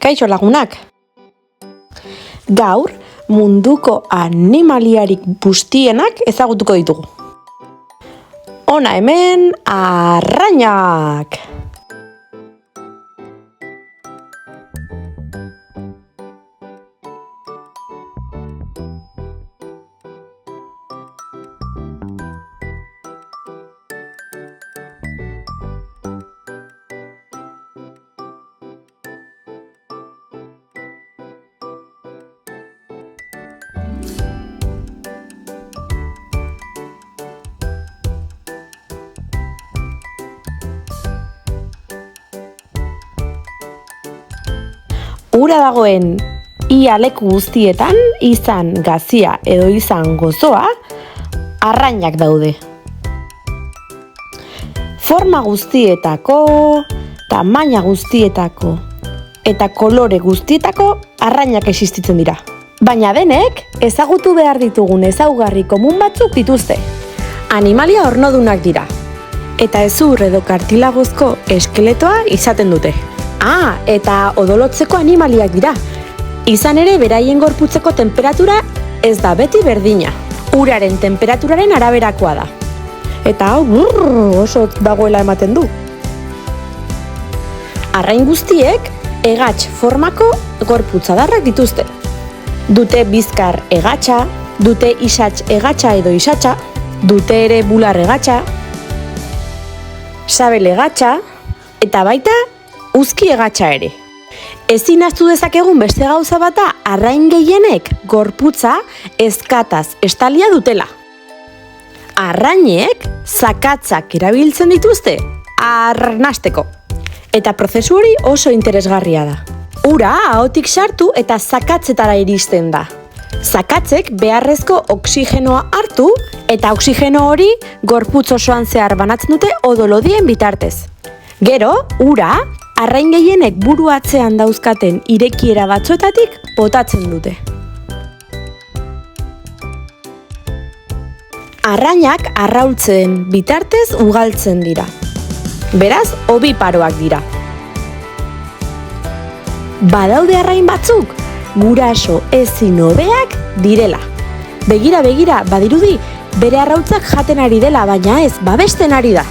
Kaixo lagunak! Gaur munduko animaliarik bustienak ezagutuko ditugu. Hona hemen arrainak! Ura dagoen ia leku guztietan, izan gazia edo izan gozoa, arrainak daude. Forma guztietako, tamaina guztietako eta kolore guztietako arrainak existitzen dira. Baina denek ezagutu behar ditugun ezaugarri komun batzuk dituzte. Animalia ornodunak dira eta hezur edo kartilagozko eskeletoa izaten dute. Eta odolotzeko animaliak dira. Izan ere, beraien gorputzeko temperatura ez da beti berdina. Uraren temperaturaren araberakoa da. Eta hau oso dagoela ematen du. Arrain guztiek hegatx formako gorputzadarrak dituzte. Dute bizkar hegatxa, dute isatx hegatxa edo isatxa, dute ere bular hegatxa, sabel hegatxa, eta baita uzki hegatxa ere. Ezin ahaztu dezakegun beste gauza bata arrain gehienek gorputza ezkataz estalia dutela. Arrainek zakatzak erabiltzen dituzte arnasteko. Eta prozesu hori oso interesgarria da. Ura ahotik sartu eta zakatzetara iristen da. Zakatzek beharrezko oxigenoa hartu eta oxigeno hori gorputz osoan zehar banatzen dute odolodien bitartez. Gero, ura arrain gehienek buru atzean dauzkaten irekiera batzuetatik botatzen dute. Arrainak arraultzen bitartez ugaltzen dira. Beraz, obiparoak dira. Badaude arrain batzuk, guraso ezin hobeak direla. Begira, badirudi, bere arrautzak jaten ari dela, baina ez, babesten ari da.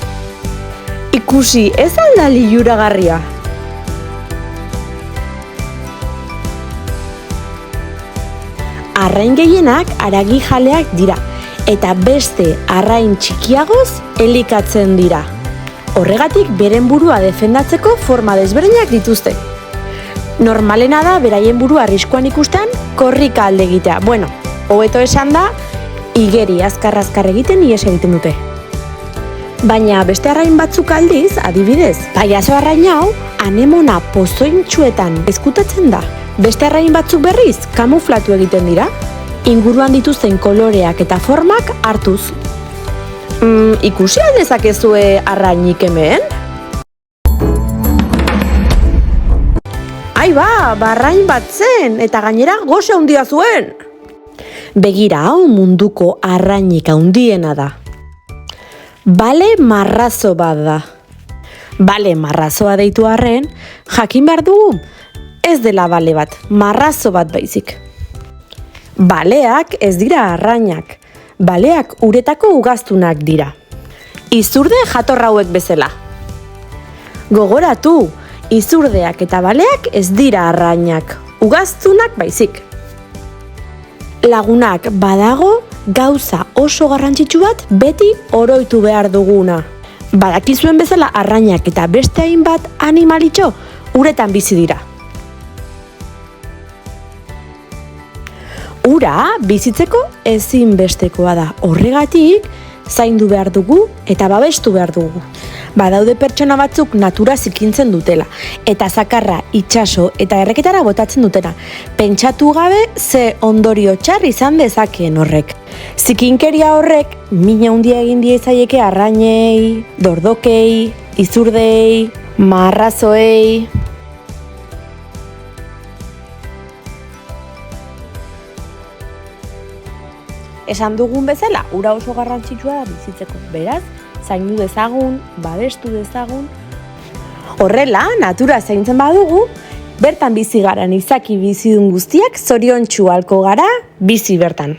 Ikusi, ez alda liluragarria? Arrain gehienak haragi jaleak dira, eta beste arrain txikiagoz elikatzen dira. Horregatik beren burua defendatzeko forma desberdinak dituzte. Normalena da beraien burua arriskuan ikustean korrika alde egitea. Hobeto esan da, igeri azkar egiten ihes egiten dute. Baina beste arrain batzuk aldiz, adibidez, pailazo arrain hau, anemona pozointsuetan ezkutatzen da. Beste arrain batzuk berriz, kamuflatu egiten dira, inguruan dituzten koloreak eta formak hartuz. Ikusi aldezakezue arrainik hemen? Arrain bat zen, eta gainera gose handia zuen! Begira, hau munduko arrainik handiena da. Bale marrazo bat da. Bale marrazoa deitu arren, jakin behar dugu, ez dela bale bat, marrazo bat baizik. Baleak ez dira arrainak, baleak uretako ugaztunak dira. Izurde jatorra hauek bezala. Gogoratu, izurdeak eta baleak ez dira arrainak, ugaztunak baizik. Lagunak, badago gauza oso garrantzitsu bat beti oroitu behar duguna. Badakizuen bezala arrainak eta beste hainbat animalitxo uretan bizi dira. Ura bizitzeko ezinbestekoa da. Horregatik, zaindu behar dugu eta babestu behar dugu. Badaude pertsona batzuk natura zikintzen dutela, eta zakarra itsaso eta erreketara botatzen dutena. Pentsatu gabe ze ondorio txar izan dezakeen horrek. Zikinkeria horrek mina handia egin diezaieke arrainei, dordokei, izurdei, marrazoei. Esan dugun bezala, ura oso garrantzitsua da bizitzeko. Beraz, zaindu dezagun, babestu dezagun. Horrela, natura zaintzen badugu, Bertan bizi garan izaki bizidun guztiak zoriontsu halko gara bizi bertan.